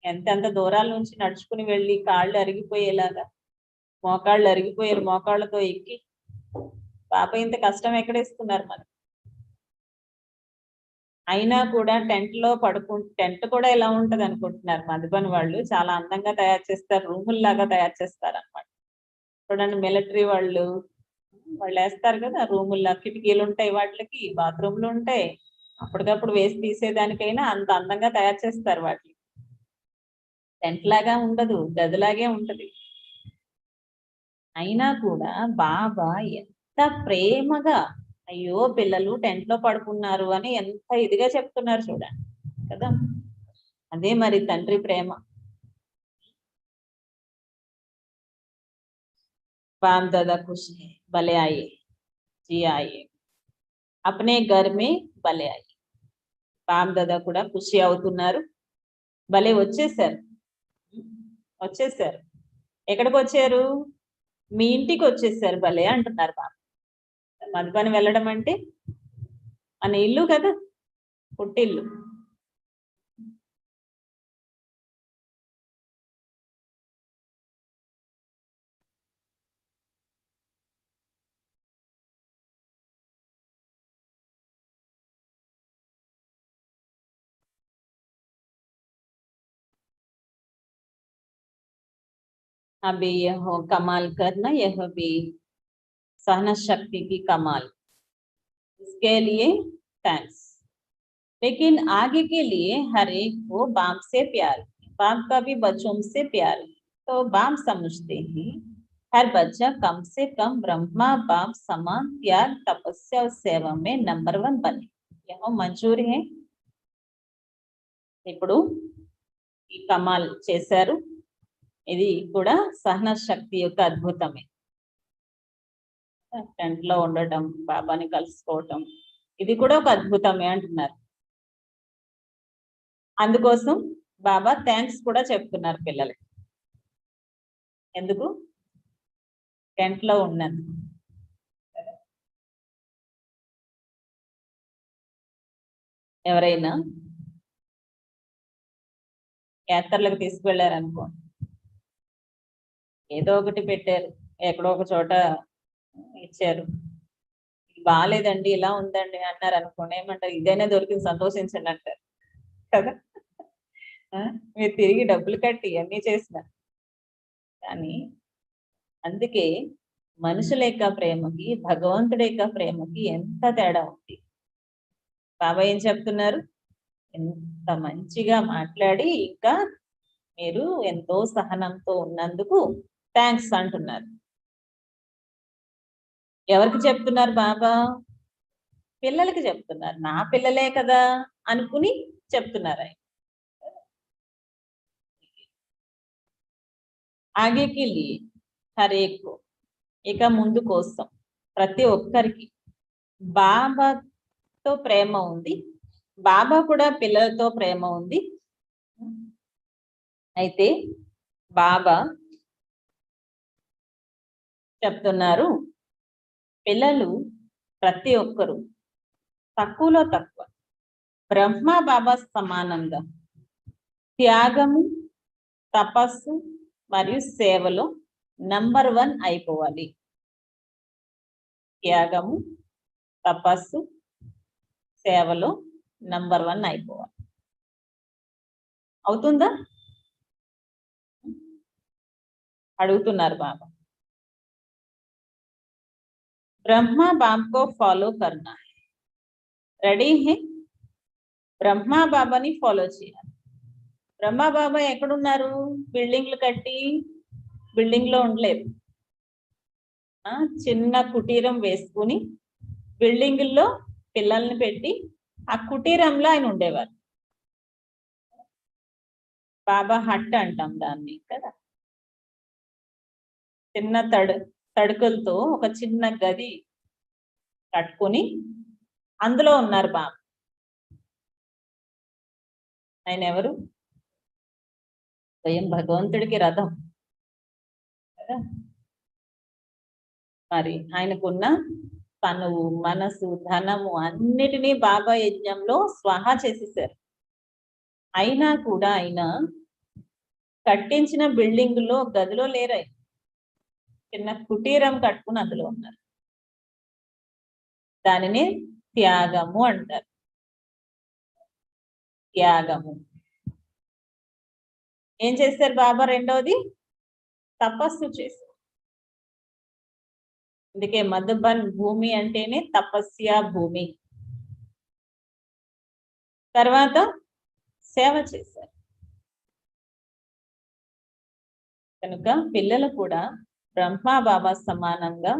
ఎంతెంత దూరాల నుంచి నడుచుకుని వెళ్ళి కాళ్ళు అరిగిపోయేలాగా, మోకాళ్ళు అరిగిపోయారు మోకాళ్ళతో ఎక్కి. పాప ఇంత కష్టం ఎక్కడ ఇస్తున్నారు మనకి? అయినా కూడా టెంట్ కూడా ఎలా ఉంటది అనుకుంటున్నారు మధుబన్ వాళ్ళు? చాలా అందంగా తయారు చేస్తారు, రూముల్లాగా తయారు చేస్తారు అనమాట. చూడండి మిలిటరీ వాళ్ళు వేస్తారు కదా రూముల్లా, కిటికీలు ఉంటాయి, వాటికి బాత్రూమ్లు ఉంటాయి. అప్పటికప్పుడు వేసి తీసేదానికైనా అంత అందంగా తయారు చేస్తారు వాటిని. టెంట్ లాగా ఉండదు, గదిలాగే ఉంటది. అయినా కూడా బాబా ఎంత ప్రేమగా, అయ్యో పిల్లలు టెంట్ లో పడుకున్నారు అని ఎంత ఇదిగా చెప్తున్నారు చూడండి కదా. అదే మరి తండ్రి ప్రేమ. बाप दादा खुश है, भले आइए जी आइए, अपने घर में भले आइए. బాప్ దాదా కూడా ఖుషి అవుతున్నారు. భలే వచ్చేసారు. ఎక్కడికి వచ్చారు? మీ ఇంటికి వచ్చేసారు భలే అంటున్నారు బాబా. మధుబని వెళ్ళడం అంటే మన ఇల్లు కదా, పుట్టిల్లు. अभी यह कमाल करना, यह भी सहना शक्ति की कमाल, इसके लिए थैंक्स. लेकिन आगे के लिए हर एक को बाप से प्यार, बाप का भी बच्चों से प्यार. तो बाप समझते हैं हर बच्चा कम से कम ब्रह्मा बाप समान त्याग तपस्या और सेवा में नंबर 1 बने. यह मंजूर है. ఇప్పుడు ఈ కమాల్ చేశారు. ఇది కూడా సహన శక్తి యొక్క అద్భుతమే. టెంట్ లో ఉండటం, బాబాని కలుసుకోవటం, ఇది కూడా ఒక అద్భుతమే అంటున్నారు. అందుకోసం బాబా థ్యాంక్స్ కూడా చెప్తున్నారు పిల్లలకి. ఎందుకు? టెంట్ లో ఉన్నందుకు. ఎవరైనా యాత్రలకు తీసుకువెళ్ళారనుకో, ఏదో ఒకటి పెట్టారు, ఎక్కడో ఒక చోట ఇచ్చారు, బాగాలేదండి ఇలా ఉందండి అన్నారు అనుకోండి, ఏమంటారు? ఇదైనా దొరికింది సంతోషించండి అంటారు కదా. మీరు తిరిగి డబ్బులు కట్టి అన్ని చేసిన. కానీ అందుకే మనుషుల యొక్క ప్రేమకి భగవంతుడి యొక్క ప్రేమకి ఎంత తేడా ఉంది. బాబా ఏం చెప్తున్నారు? ఎంత మంచిగా మాట్లాడి ఇంకా మీరు ఎంతో సహనంతో ఉన్నందుకు థ్యాంక్స్ అంటున్నారు. ఎవరికి చెప్తున్నారు బాబా? పిల్లలకి చెప్తున్నారు. నా పిల్లలే కదా అనుకుని చెప్తున్నారు ఆయన. ఆగేకి లియే హర్ ఏక్ కో, ఇక ముందు కోసం ప్రతి ఒక్కరికి బాబాతో ప్రేమ ఉంది. బాబా కూడా పిల్లలతో ప్రేమ ఉంది. అయితే బాబా చెప్తున్నారు, పిల్లలు ప్రతి ఒక్కరు తక్కువలో తక్కువ బ్రహ్మ బాబా సమానంగా త్యాగము, తపస్సు మరియు సేవలో నంబర్ 1 అయిపోవాలి. త్యాగము, తపస్సు, సేవలో నంబర్ 1 అయిపోవాలి. అవుతుందా? అడుగుతున్నారు బాబా. ब्रह्मा बाप को फॉलो करना है, రెడీ హే? బ్రహ్మా బాబాని ఫాలో చేయాలి. బ్రహ్మా బాబా ఎక్కడున్నారు? బిల్డింగ్లు కట్టి బిల్డింగ్ లో ఉండలేదు. చిన్న కుటీరం వేసుకుని బిల్డింగుల్లో పిల్లల్ని పెట్టి ఆ కుటీరంలో ఆయన ఉండేవారు. బాబా హట్ అంటాం దాన్ని కదా. చిన్న తడుకులతో ఒక చిన్న గది కట్టుకుని అందులో ఉన్నారు బాబా. ఆయన ఎవరు? స్వయం భగవంతుడికి రథం. కదా. మరి ఆయనకున్న తనువు, మనసు, ధనము అన్నిటినీ బాబా యజ్ఞంలో స్వాహా చేసేసారు. అయినా కూడా ఆయన కట్టించిన బిల్డింగ్ లో గదిలో లేరు. చిన్న కుటీరం కట్టుకుని అందులో ఉన్నారు. దానిని త్యాగము అంటారు. త్యాగము. ఏం చేశారు బాబా? రెండోది తపస్సు చేశారు. అందుకే మధుబన్ భూమి అంటేనే తపస్య భూమి. తర్వాత సేవ చేశారు. కనుక పిల్లలు కూడా బ్రహ్మ బాబా సమానంగా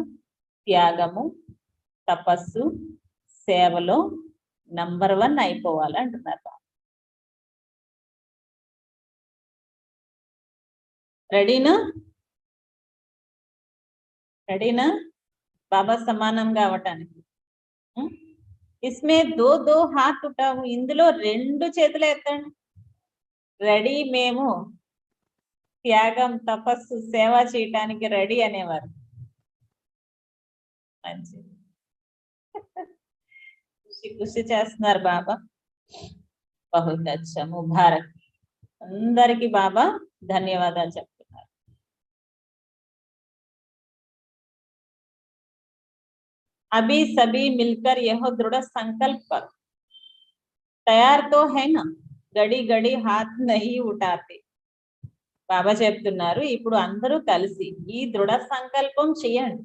త్యాగము, తపస్సు, సేవలో నంబర్ 1 అయిపోవాలి అంటున్నారు. రెడీనా? రెడీనా బాబా సమానంగా అవటానికి? ఇస్మే దో హాత్ ఉఠావు. ఇందులో 2 చేతులు ఎత్తండి. రెడీ, మేము త్యాగం, తపస్సు, సేవ చేయటానికి రెడీ అనేవారు. మంచిది. కృషి చేస్తున్నారు బాబా. బహుత్ అచ్చా, ముబారక్. అందరికి బాబా ధన్యవాదాలు చెప్తున్నారు. अभी सभी मिलकर यह दृढ़ संकल्प तैयार तो है ना, గడి గడి హాత్ నహీ ఉఠాతే. బాబా చెప్తున్నారు, ఇప్పుడు అందరూ కలిసి ఈ దృఢ సంకల్పం చేయండి.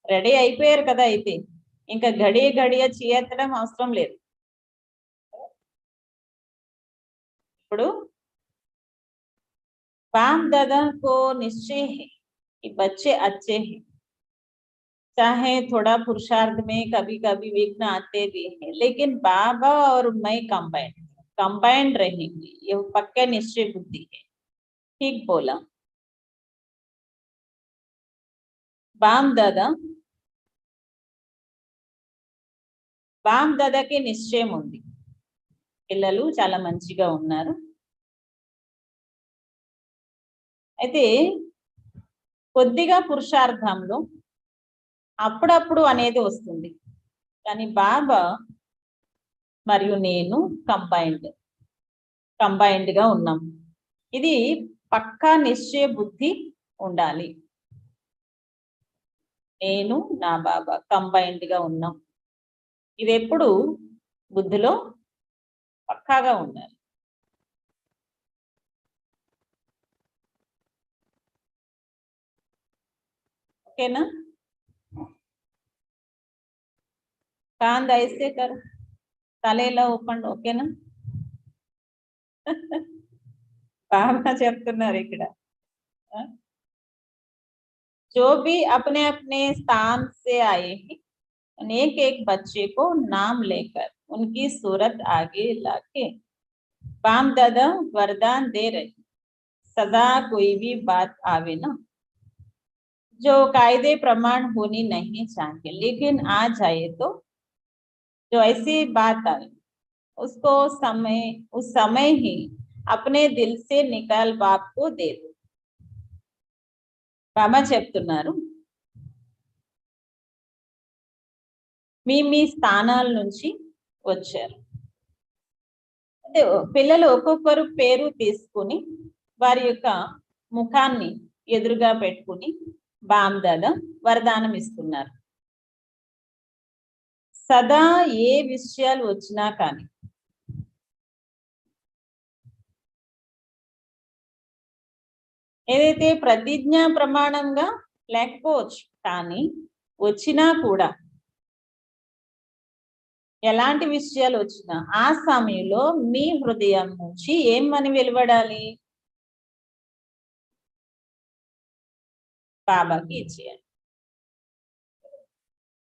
రెడీ అయిపోయారు కదా, అయితే ఇంకా గడియ గడియ చేయడం అవసరం లేదు. ఇప్పుడు బాప్ దాదా కో నిశ్చయ హై कि बच्चे अच्छे हैं, चाहे थोड़ा पुरुषार्थ में कभी कभी विघ्न आते भी हैं, लेकिन बाबा और मैं कंबाइंड रहेंगे, ये पक्का निश्चय बुद्धि है. ठीक बोला बाप दादाకి నిశ్చయం ఉంది. పిల్లలు చాలా మంచిగా ఉన్నారు. అయితే కొద్దిగా పురుషార్థంలో అప్పుడప్పుడు అనేది వస్తుంది, కానీ బాబా మరియు నేను కంబైన్డ్ గా ఉన్నాం. ఇది పక్కా నిశ్చయ బుద్ధి ఉండాలి. నేను నా బాబా కంబైన్డ్ గా ఉన్నాం. ఇది ఎప్పుడు బుద్ధిలో పక్కాగా ఉండాలి. ఓకేనా? కాంద ఐసే కరు, తలేలా ఊపండి. ఓకేనా? బాబా చెప్తున్నారు ఇక్కడ, जो भी अपने अपने स्थान से आए हैं, एक एक बच्चे को नाम लेकर उनकी सूरत आगे लाके बाप दादा वरदान दे रहे, सदा कोई भी बात आवे ना जो कायदे प्रमाण होनी नहीं चाहिए, लेकिन आ जाए तो जो ऐसी बात आए उसको उस समय ही अपने दिल से निकाल बाप को दे दो. బాబా చెప్తున్నారు, మీ స్థానాల నుంచి వచ్చారు. అంటే పిల్లలు ఒక్కొక్కరు పేరు తీసుకుని వారి యొక్క ముఖాన్ని ఎదురుగా పెట్టుకుని బాప్ దాదా వరదానం ఇస్తున్నారు. సదా ఏ విషయాలు వచ్చినా కానీ ఏదైతే ప్రతిజ్ఞా ప్రమాణంగా లేకపోవచ్చు, కానీ వచ్చినా కూడా ఎలాంటి విషయాలు వచ్చినా ఆ సమయంలో మీ హృదయం నుంచి ఏమని వెలువడాలి? బాబాకి ఇచ్చేయాలి.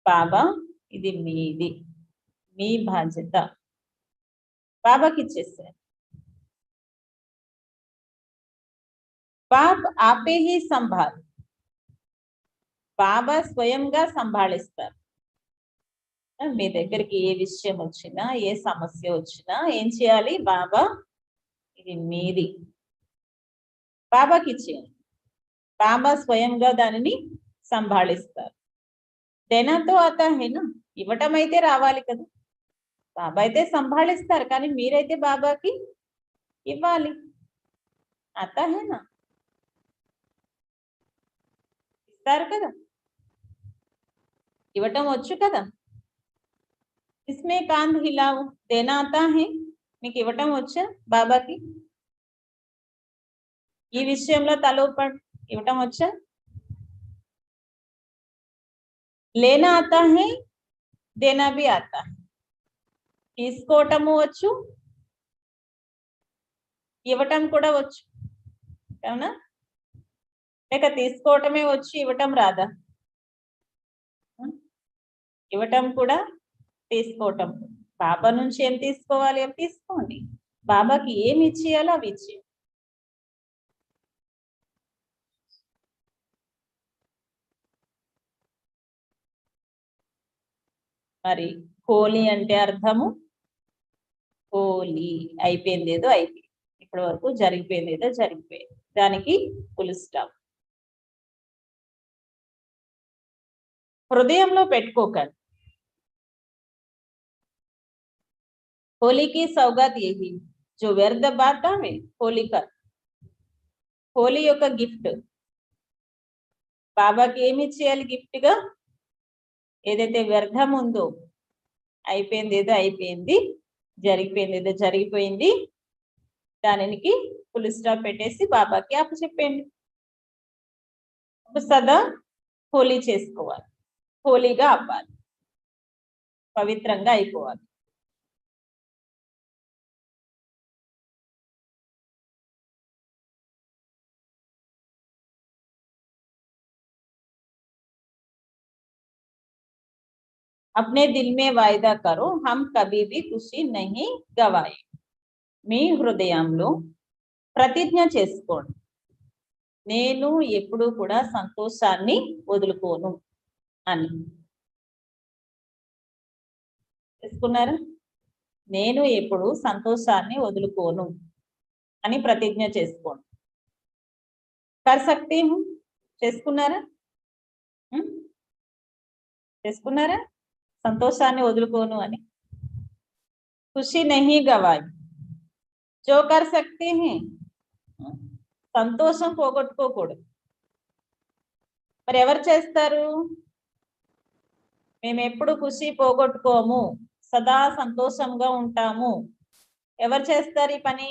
బాబా ఇది మీది, మీ బాధ్యత. బాబాకి ఇచ్చేసారు. బాబ్ ఆపే హీ సంభాల్, బాబా స్వయంగా సంభాళిస్తారు. మీ దగ్గరికి ఏ విషయం వచ్చినా, ఏ సమస్య వచ్చినా ఏం చేయాలి? బాబా ఇది మీది, బాబాకి ఇచ్చేయండి. బాబా స్వయంగా దానిని సంభాళిస్తారు. దేనాతో ఆతా హేనా, ఇవ్వటం అయితే రావాలి కదా. బాబా అయితే సంభాళిస్తారు, కానీ మీరైతే బాబాకి ఇవ్వాలి. ఆతా హేనా, ఇస్తారు కదా, ఇవ్వటం వచ్చు కదా. ఇస్మే కాంద్ హిలావు, దేనా ఆతా హే, మీకు ఇవ్వటం వచ్చా బాబాకి? ఈ విషయంలో తలోపడు, ఇవ్వటం వచ్చా? లేనా ఆతా హే, దేనా బి ఆతా హే. తీసుకోవటము వచ్చు, ఇవ్వటం కూడా వచ్చు, అవునా? లేక తీసుకోవటమే వచ్చు, ఇవ్వటం రాదా? ఇవ్వటం కూడా తీసుకోవటం. బాబా నుంచి ఏం తీసుకోవాలి అవి తీసుకోండి, బాబాకి ఏమి ఇచ్చేయాలో అవి ఇచ్చేయాలి. మరి హోలీ అంటే అర్థము, హోలీ అయిపోయింది ఏదో అయిపోయింది, ఇప్పటి వరకు జరిగిపోయింది ఏదో జరిగిపోయింది, దానికి ఫుల్ స్టాప్. హృదయంలో పెట్టుకోకండి. होली की सौगात यही, जो व्यर्थ बात है होली का, హోలీ యొక్క గిఫ్ట్. బాబాకి ఏమి ఇచ్చేయాలి గిఫ్ట్ గా? ఏదైతే వ్యర్థం ఉందో, అయిపోయింది ఏదో అయిపోయింది, జరిగిపోయింది ఏదో జరిగిపోయింది, దానికి ఫుల్ స్టాప్ పెట్టేసి బాబాకి అప్పచెప్పండి. సదా హోలీ చేసుకోవాలి, హోలీగా అవ్వాలి, పవిత్రంగా అయిపోవాలి. अपने दिल में वायदा करो, हम कभी भी खुशी नहीं गवाए. మీ హృదయంలో ప్రతిజ్ఞ చేసుకోండి, నేను ఎప్పుడూ కూడా సంతోషాన్ని వదులుకోను అని. చేసుకున్నారా? నేను ఎప్పుడు సంతోషాన్ని వదులుకోను అని ప్రతిజ్ఞ చేసుకోండి. కర్ సక్తే హూ, చేసుకున్నారా? చేసుకున్నారా? సంతోషాన్ని వదులుకోను అని. ఖుషి నహీ గవాయి, జో కర్ సక్తే హే, సంతోషం పోగొట్టుకోకూడదు. మరి ఎవరు చేస్తారు? మేము ఎప్పుడు ఖుషి పోగొట్టుకోము, సదా సంతోషంగా ఉంటాము. ఎవరు చేస్తారు ఈ పని?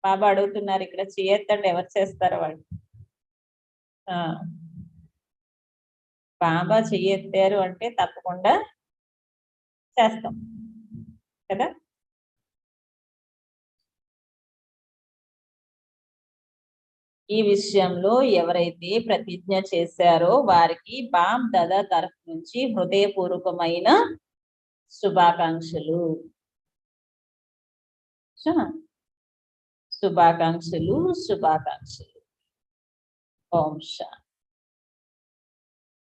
బాబా అడుగుతున్నారు ఇక్కడ, చేయొద్దండి, ఎవరు చేస్తారు వాళ్ళు? బాబా చెయ్యెత్తారు అంటే తప్పకుండా చేస్తాం కదా. ఈ విషయంలో ఎవరైతే ప్రతిజ్ఞ చేశారో వారికి బామ్ దాదా తరఫు నుంచి హృదయపూర్వకమైన శుభాకాంక్షలు. శుభాకాంక్షలు, శుభాకాంక్షలు. ఓం శాంతి.